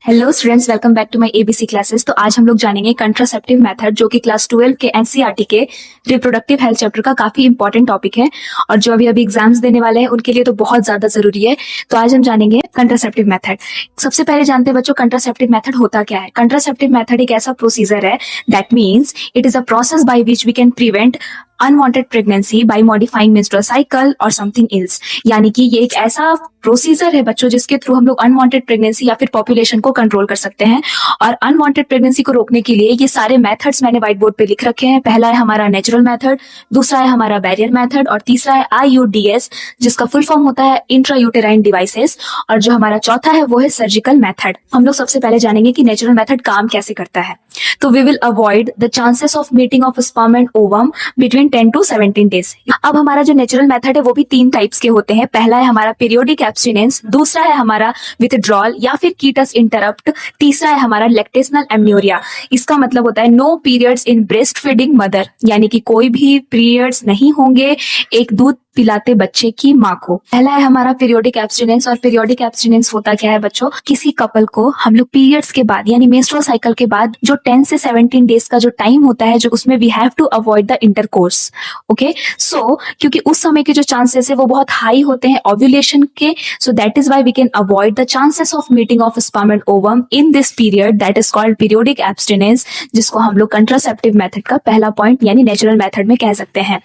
Hello students, welcome back to my ABC classes. तो आज हम लोग जानेंगे कंट्रासेप्टिव मेथड, जो कि क्लास 12 के एनसीईआरटी के रिप्रोडक्टिव हेल्थ चैप्टर का काफी इंपॉर्टेंट टॉपिक है और जो अभी एग्जाम्स देने वाले हैं उनके लिए तो बहुत ज्यादा जरूरी है। तो आज हम जानेंगे कंट्रासेप्टिव मेथड। सबसे पहले जानते हैं बच्चों, कंट्रासेप्टिव मेथड होता क्या है। कंट्रासेप्टिव मेथड एक ऐसा प्रोसीजर है that means it is a process by which we can prevent unwanted pregnancy by modifying menstrual cycle और समथिंग एल्स। यानी कि ये एक ऐसा प्रोसीजर है बच्चों जिसके थ्रू हम लोग अनवांटेड प्रेगनेंसी या फिर पॉपुलेशन को कंट्रोल कर सकते हैं। और अनवांटेड प्रेगनेंसी को रोकने के लिए ये सारे मेथड्स मैंने व्हाइट बोर्ड पे लिख रखे हैं। पहला है हमारा नेचुरल मेथड, दूसरा है हमारा बैरियर मेथड और तीसरा है IUDS, जिसका फुल फॉर्म होता है इंट्रायूटेराइन डिवाइसेस, और जो हमारा चौथा है वो है सर्जिकल मेथड। हम लोग सबसे पहले जानेंगे कि नेचुरल मेथड काम कैसे करता है। तो we will avoid the chances of meeting of sperm and ovum between 10 to 17 days. अब हमारा जो नेचुरल मेथड है वो भी 3 टाइप्स के होते हैं। पहला है हमारा पीरियोडिक एब्स्टिनेंस, दूसरा है हमारा विथड्रॉल या फिर कीटस इंटरप्ट, तीसरा है हमारा लैक्टेशनल एमन्योरिया। इसका मतलब होता है no periods in breast feeding mother, यानी कि कोई भी पीरियड्स नहीं होंगे एक दूध पिलाते बच्चे की माँ को। पहला है हमारा पीरियोडिक एब्स्टिनेंस। और पीरियोडिक एब्स्टिनेंस होता क्या है बच्चों, किसी कपल को हम लोग पीरियड्स के बाद यानी मेंस्ट्रुअल साइकिल के बाद जो 10 से 17 डेज का जो टाइम होता है, जो उसमें we have to avoid the intercourse. Okay, so क्योंकि उस समय के जो चांसेस है वो बहुत हाई होते हैं ओव्यूलेशन के, so that is why we can avoid the chances of meeting of sperm and ovum in this period, that is called periodic abstinence, जिसको हम लोग कंट्रासेप्टिव मेथड का पहला पॉइंट यानी नेचुरल मेथड में कह सकते हैं।